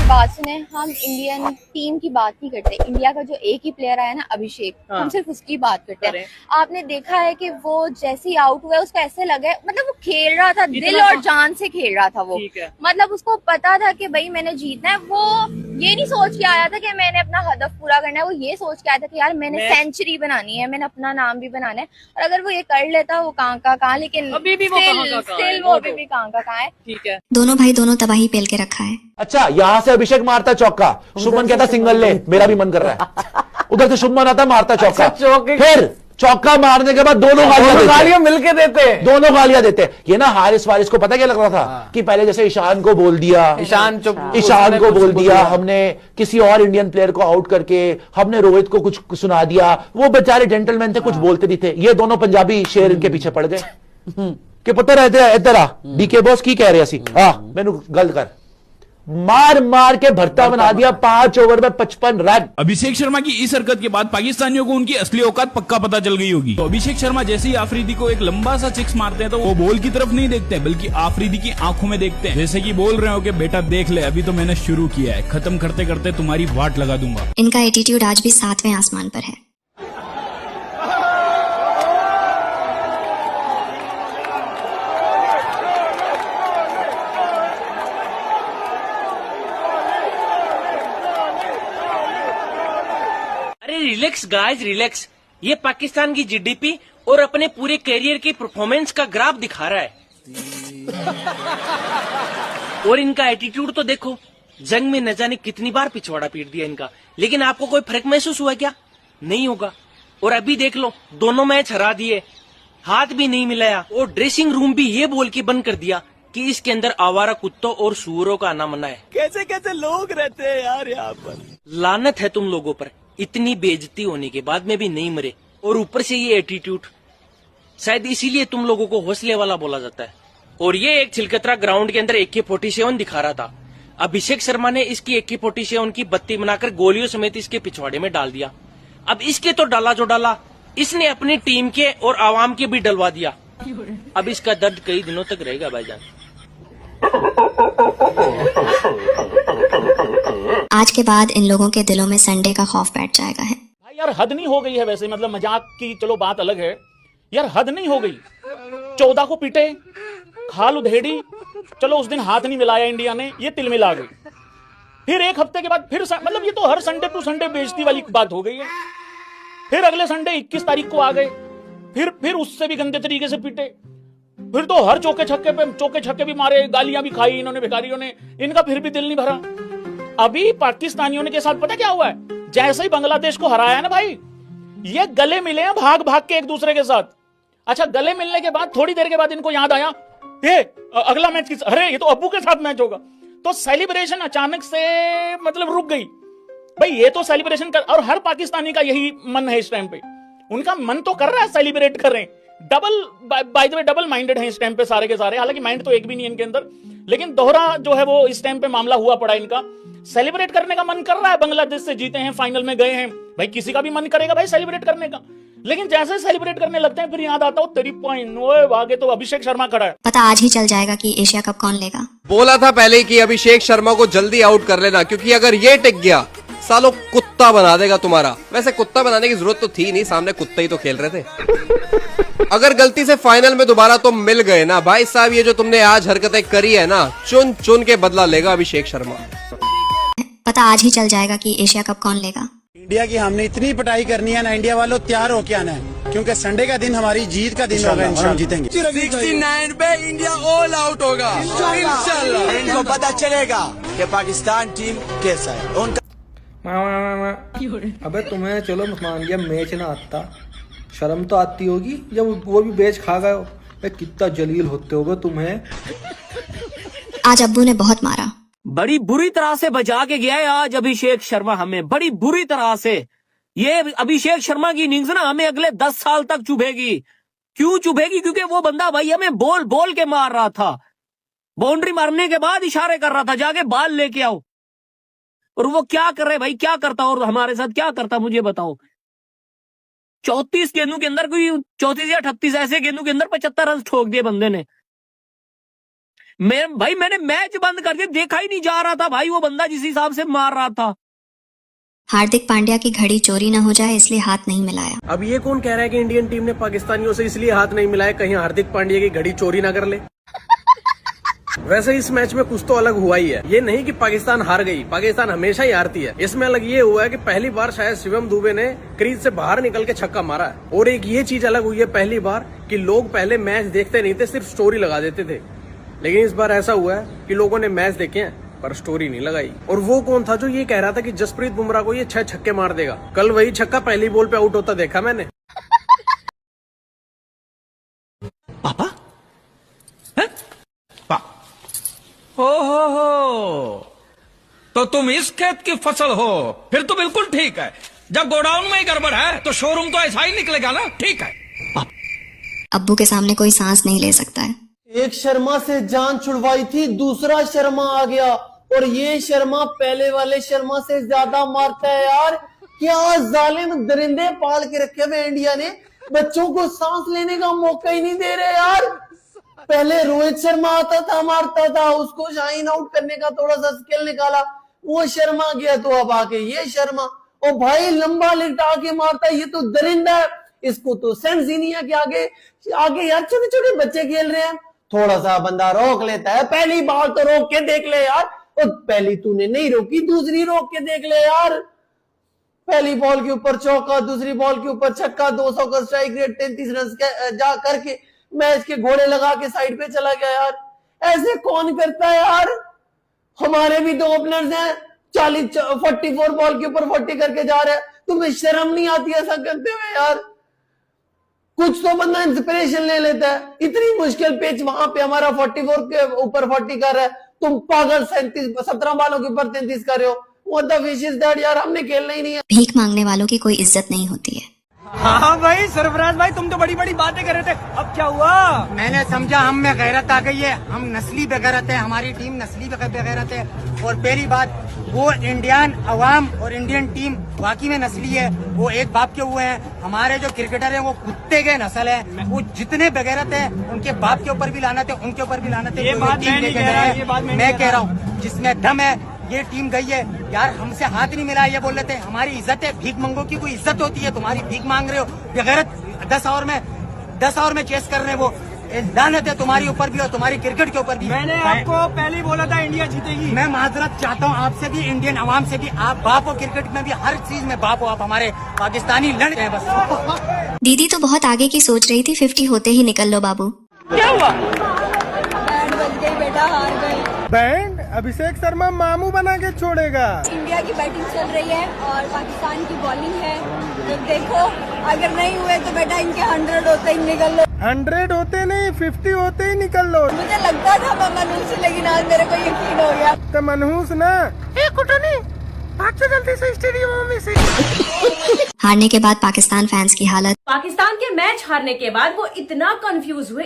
बात सुने, हम इंडियन टीम की बात नहीं करते। इंडिया का जो एक ही प्लेयर आया ना अभिषेक, हम सिर्फ उसकी बात करते हैं। आपने देखा है कि वो जैसे ही आउट हुआ उसका ऐसे लगा, मतलब वो खेल रहा था, दिल और जान से खेल रहा था वो। मतलब उसको पता था कि भाई मैंने जीतना है। वो ये नहीं सोच के आया था कि मैंने अपना हदफ पूरा करना है, वो ये सोच के आया था कि यार मैंने सेंचुरी बनानी है, मैंने अपना नाम भी बनाना है। और अगर वो ये कर लेता वो कहाँ का कहाँ, लेकिन अभी भी वो कहाँ का कहाँ है। ठीक है, दोनों भाई दोनों तबाही पेल के रखा है। अच्छा, यहां से अभिषेक मारता चौका, शुभमन कहता सिंगल ले, मेरा भी मन कर रहा है। उधर से शुभमन आता मारता चौका, फिर चौका मारने के बाद दोनों गालियां मिलके देते, दोनों गालियां देते। ये ना हारिस वारिस को पता क्या लग रहा था कि पहले जैसे ईशान को बोल दिया, ईशान को बोल दिया हमने, किसी और इंडियन प्लेयर को आउट करके हमने रोहित को कुछ सुना दिया। वो बेचारे जेंटलमैन थे, कुछ बोलते नहीं थे। ये दोनों पंजाबी शेर इनके पीछे पड़ गए कि पता रहते इधर आ डीके बॉस की कह रहे सी, मैनू गल कर, मार मार के भरता बना दिया। 5 ओवर में 55 रन। अभिषेक शर्मा की इस हरकत के बाद पाकिस्तानियों को उनकी असली औकात पक्का पता चल गई होगी। तो अभिषेक शर्मा जैसे ही आफरीदी को एक लंबा सा सिक्स मारते हैं तो वो बॉल की तरफ नहीं देखते बल्कि आफरीदी की आंखों में देखते हैं, जैसे कि बोल रहे हो कि बेटा देख ले, अभी तो मैंने शुरू किया है, खत्म करते करते तुम्हारी वाट लगा दूंगा। इनका एटीट्यूड आज भी 7वें आसमान पर है। Relax guys, relax. ये पाकिस्तान की जीडीपी और अपने पूरे करियर की परफॉर्मेंस का ग्राफ दिखा रहा है। और इनका एटीट्यूड तो देखो, जंग में न जाने कितनी बार पिछवाड़ा पीट दिया इनका, लेकिन आपको कोई फर्क महसूस हुआ क्या? नहीं होगा। और अभी देख लो, दोनों मैच हरा दिए, हाथ भी नहीं मिलाया, और ड्रेसिंग रूम भी ये बोल के बंद कर दिया कि इसके अंदर आवारा कुत्तों और सूअरों का आना मना है। कैसे कैसे लोग रहते हैं यार यहाँ पर। लानत है तुम लोगों पर, इतनी बेइज्जती होने के बाद में भी नहीं मरे, और ऊपर से ये एटीट्यूड। शायद इसीलिए तुम लोगों को हौसले वाला बोला जाता है। और ये एक छिलकतरा ग्राउंड के अंदर AK-47 दिखा रहा था। अभिषेक शर्मा ने इसकी AK-47 की बत्ती बनाकर गोलियों समेत इसके पिछवाड़े में डाल दिया। अब इसके तो डाला जो डाला, इसने अपनी टीम के और आवाम के भी डलवा दिया। अब इसका दर्द कई दिनों तक रहेगा भाईजान। आज के बाद इन लोगों के दिलों में संडे का खौफ बैठ जाएगा है। भाई यार हद नहीं हो गई है वैसे, मतलब मजाक की चलो बात अलग है, यार हद नहीं हो गई। 14 को पीटे, खाल उधेड़ी, चलो उस दिन हाथ नहीं मिलाया इंडिया ने, ये तिल मिला गई। फिर एक हफ्ते के बाद फिर मतलब ये तो हर संडे टू संडे बेइज्जती वाली बात हो गई है। फिर अगले संडे 21 तारीख को आ गए, फिर उससे भी गंदे तरीके से पीटे। फिर तो हर चौके छक्के भी मारे, गालियां भी खाई इन्होंने भिखारियों ने, इनका फिर भी दिल नहीं भरा। अभी पाकिस्तानियों के साथ पता क्या हुआ है, जैसे ही बांग्लादेश को हराया ना भाई, ये गले मिले हैं भाग भाग के एक दूसरे के साथ। अच्छा, गले मिलने के बाद थोड़ी देर के बाद इनको याद आया, ये अगला मैच अरे ये तो अब्बू के साथ मैच होगा, तो सेलिब्रेशन अचानक से मतलब रुक गई। भाई ये तो सेलिब्रेशन कर, और हर पाकिस्तानी का यही मन है इस टाइम पे, उनका मन तो कर रहा है सेलिब्रेट कर रहे हैं, by the way double minded है इस टाइम पे सारे के सारे, हालांकि माइंड तो एक भी नहीं है इनके अंदर, लेकिन दोहरा जो है वो इस टाइम पे मामला हुआ पड़ा इनका। सेलिब्रेट करने का मन कर रहा है, बांग्लादेश से जीते हैं, फाइनल में गए हैं, भाई किसी का भी मन करेगा भाई सेलिब्रेट करने का, लेकिन जैसे सेलिब्रेट करने लगते हैं फिर याद आता हो तेरी पॉइंट, ओए आगे तो अभिषेक शर्मा खड़ा है। पता आज ही चल जाएगा कि एशिया कप कौन लेगा। बोला था पहले ही कि अभिषेक शर्मा को जल्दी आउट कर लेना, क्योंकि अगर ये टिक गया सालों कुत्ता बना देगा तुम्हारा। वैसे कुत्ता बनाने की जरूरत तो थी नहीं, सामने कुत्ते ही तो खेल रहे थे। अगर गलती से फाइनल में दोबारा तो मिल गए ना भाई साहब, ये जो तुमने आज हरकतें करी है ना, चुन चुन के बदला लेगा अभिषेक शर्मा। पता आज ही चल जाएगा कि एशिया कप कौन लेगा। इंडिया की हमने इतनी पिटाई करनी है ना, इंडिया वालों तैयार हो के आना है, क्योंकि संडे का दिन हमारी जीत का दिन होगा, इंशाल्लाह जीतेंगे। 69 पे इंडिया ऑल आउट होगा इंशाल्लाह। इनको पता चलेगा कि पाकिस्तान टीम कैसा है उनका। अबे तुम्हें चलो मान लिया मैच ना आता, शर्म तो आती होगी जब वो भी मैच खा गए हो। कितना जलील होते हो तुम्हें। आज अब्बू ने बहुत मारा, बड़ी बुरी तरह से बचा के गया है आज अभिषेक शर्मा हमें, बड़ी बुरी तरह से। ये अभिषेक शर्मा की इनिंग्स ना हमें अगले 10 साल तक चुभेगी। क्यों चुभेगी? क्योंकि वो बंदा भाई हमें बोल बोल के मार रहा था, बाउंड्री मारने के बाद इशारे कर रहा था जाके बाल लेके आओ, और वो क्या कर रहे भाई, क्या करता और हमारे साथ क्या करता मुझे बताओ। 34 गेंदों के अंदर, कोई 34 या 38 ऐसे गेंदों के अंदर 75 रन ठोक दिए बंदे ने। मैंने मैच बंद करके देखा ही नहीं जा रहा था भाई, वो बंदा जिस हिसाब से मार रहा था। हार्दिक पांड्या की घड़ी चोरी न हो जाए इसलिए हाथ नहीं मिलाया। अब ये कौन कह रहा है कि इंडियन टीम ने पाकिस्तानियों से इसलिए हाथ नहीं मिलाया, कहीं हार्दिक पांड्या की घड़ी चोरी ना कर ले। वैसे इस मैच में कुछ तो अलग हुआ ही है, ये नहीं कि पाकिस्तान हार गई, पाकिस्तान हमेशा ही हारती है। इसमें अलग ये हुआ है कि पहली बार शायद शिवम दुबे ने क्रीज से बाहर निकल के छक्का मारा है, और एक ये चीज अलग हुई है पहली बार कि लोग पहले मैच देखते नहीं थे, सिर्फ स्टोरी लगा देते थे। लेकिन इस बार ऐसा हुआ है कि लोगों ने मैच देखे हैं पर स्टोरी नहीं लगाई। और वो कौन था जो ये कह रहा था कि जसप्रीत बुमराह को ये 6 छक्के मार देगा? कल वही छक्का पहली बॉल पे आउट होता देखा मैंने। पापा हो तो तुम इस खेत की फसल हो, फिर तो बिल्कुल ठीक है। जब गोडाउन में ही गड़बड़ है तो शोरूम तो ऐसा ही निकलेगा ना, ठीक है। अब्बू के सामने कोई सांस नहीं ले सकता है। एक शर्मा से जान छुड़वाई थी, दूसरा शर्मा आ गया, और ये शर्मा पहले वाले शर्मा से ज्यादा मारता है यार। क्या जालिम दरिंदे पाल के रखे हुए इंडिया ने, बच्चों को सांस लेने का मौका ही नहीं दे रहे यार। पहले रोहित शर्मा आता था मारता था, उसको शाइन आउट करने का थोड़ा सा स्किल निकाला, वो शर्मा गया, तो अब आके ये शर्मा, और भाई लंबा लिटा के मारता है, ये तो दरिंदा है, इसको तो सेंस ही नहीं है कि आगे यार छोटे छोटे बच्चे खेल रहे हैं, थोड़ा सा बंदा रोक लेता है। पहली बार तो रोक के देख ले यार, और पहली तूने नहीं रोकी, दूसरी रोक के देख ले यार। पहली बॉल के ऊपर चौका, दूसरी बॉल के ऊपर छक्का, 200 का स्ट्राइक रेट, 33 रन जा करके मैच के घोड़े लगा के साइड पे चला गया यार। ऐसे कौन करता है यार? हमारे भी 2 ओपनर्स हैं, 44 बॉल के ऊपर 40 करके जा रहे हैं, तुम्हें शर्म नहीं आती ऐसा करते हुए यार? कुछ तो बंदा इंस्पिरेशन ले लेता है। इतनी मुश्किल पिच वहां पे हमारा 44 के ऊपर 40 कर रहा है, तुम पागल 17 बालों के ऊपर 33 कर रहे हो। What the fish is that यार, हमने खेलना ही नहीं है। भीख मांगने वालों की कोई इज्जत नहीं होती है। हाँ भाई सरफराज भाई, तुम तो बड़ी बड़ी बातें कर रहे थे, अब क्या हुआ? मैंने समझा हम में गैरत आ गई है, हम नस्ली बेगैरत है, हमारी टीम नस्ली बेगैरत है। और पहली बात, वो इंडियन अवाम और इंडियन टीम वाकई में नस्ली है, वो एक बाप के हुए हैं। हमारे जो क्रिकेटर हैं वो कुत्ते के नस्ल है, वो जितने बेगैरत है उनके बाप के ऊपर भी लानत है, उनके ऊपर भी लानत है। मैं कह रहा हूँ जिसमें दम है ये टीम गई है यार, हमसे हाथ नहीं मिला ये बोल लेते हैं, हमारी इज्जत है। भीख मंगो की कोई इज्जत होती है? तुम्हारी भीख मांग रहे हो बेगैरत, 10 ओवर में चेस कर रहे हैं, वो लानत है तुम्हारी ऊपर भी और तुम्हारी क्रिकेट के ऊपर भी। मैंने आपको पहले ही बोला था इंडिया जीतेगी। मैं माजरत चाहता हूँ आपसे भी, इंडियन अवाम से भी, आप बाप हो क्रिकेट में भी, हर चीज में बाप हो आप, हमारे पाकिस्तानी लड़ गए बस। दीदी तो बहुत आगे की सोच रही थी, 50 होते ही निकल लो बाबू। क्या हुआ? बैंड बज गई बेटा, हार गए। बैंड अभिषेक शर्मा मामू बना के छोड़ेगा। इंडिया की बैटिंग चल रही है और पाकिस्तान की बॉलिंग है, तो देखो अगर नहीं हुए तो बेटा इनके 100 होते ही निकल लो। 100 होते नहीं, 50 होते ही निकल लो। मुझे लगता था मैं मनहूस, लेकिन आज मेरे को यकीन हो गया। तो मनहूस ना, कुटनी भाग से जल्दी से स्टेडियम में से। हारने के बाद पाकिस्तान फैंस की हालत। पाकिस्तान के मैच हारने के बाद वो इतना कंफ्यूज हुए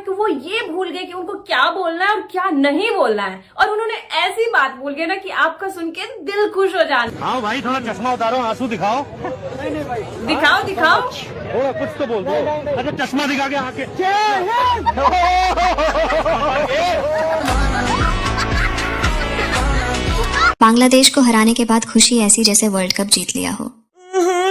कि वो ये भूल गए कि उनको क्या बोलना है और क्या नहीं बोलना है, और उन्होंने ऐसी बात बोल गए ना कि आपका सुन के दिल खुश हो जाए। हाँ भाई, थोड़ा चश्मा उतारो, आंसू दिखाओ। दिखाओ दिखाओ, कुछ तो बोल दो। अच्छा चश्मा दिखा के आके। बांग्लादेश को हराने के बाद खुशी ऐसी जैसे वर्ल्ड कप जीत लिया हो।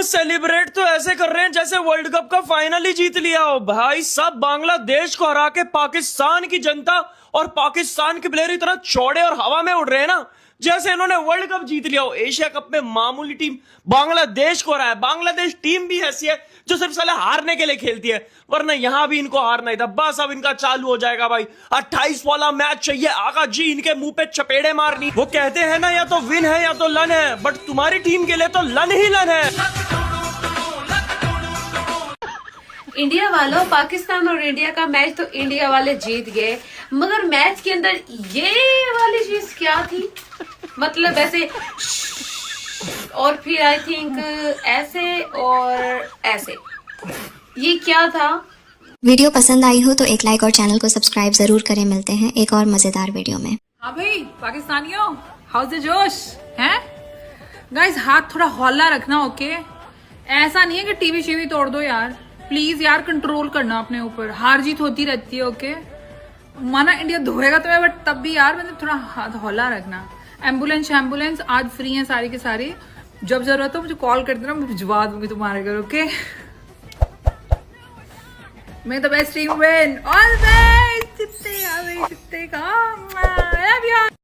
सेलिब्रेट तो ऐसे कर रहे हैं जैसे वर्ल्ड कप का फाइनल ही जीत लिया हो। भाई सब बांग्लादेश को हरा के पाकिस्तान की जनता और पाकिस्तान के प्लेयर इतना चौड़े और हवा में उड़ रहे हैं ना जैसे इन्होंने वर्ल्ड कप जीत लिया हो। एशिया कप में मामूली टीम बांग्लादेश को हराया। बांग्लादेश टीम भी ऐसी है जो सिर्फ साले हारने के लिए खेलती है, वरना यहां भी इनको हारना ही था। बस अब इनका चालू हो जाएगा भाई। 28 वाला मैच चाहिए आका जी, इनके मुंह पे चपेड़े मारनी। वो कहते हैं ना, या तो विन है या तो लन है, बट तुम्हारी टीम के लिए तो लन ही लन है। इंडिया वालों, पाकिस्तान और इंडिया का मैच तो इंडिया वाले जीत गए, मगर मैच के अंदर ये वाली चीज क्या थी? मतलब ऐसे और फिर आई थिंक ऐसे और ऐसे, ये क्या था? वीडियो पसंद आई हो तो एक लाइक और चैनल को सब्सक्राइब जरूर करें। मिलते हैं एक और मजेदार वीडियो में। हाँ भाई पाकिस्तानियों, हाउस द जोश हैं? गाइस हाथ थोड़ा हौला रखना, ओके? ऐसा नहीं है कि टीवी शीवी तोड़ दो यार, प्लीज यार कंट्रोल करना अपने ऊपर। हार जीत होती रहती है, ओके? माना इंडिया धोएगा तुम्हें, बट तब भी यार मतलब थोड़ा हाथ हौला रखना। एम्बुलेंस आज फ्री है सारी के सारी, जब जरूरत हो मुझे कॉल कर देना, मैं भिजवा दूंगी तुम्हारे घर, ओके? मैं the best team win all the best.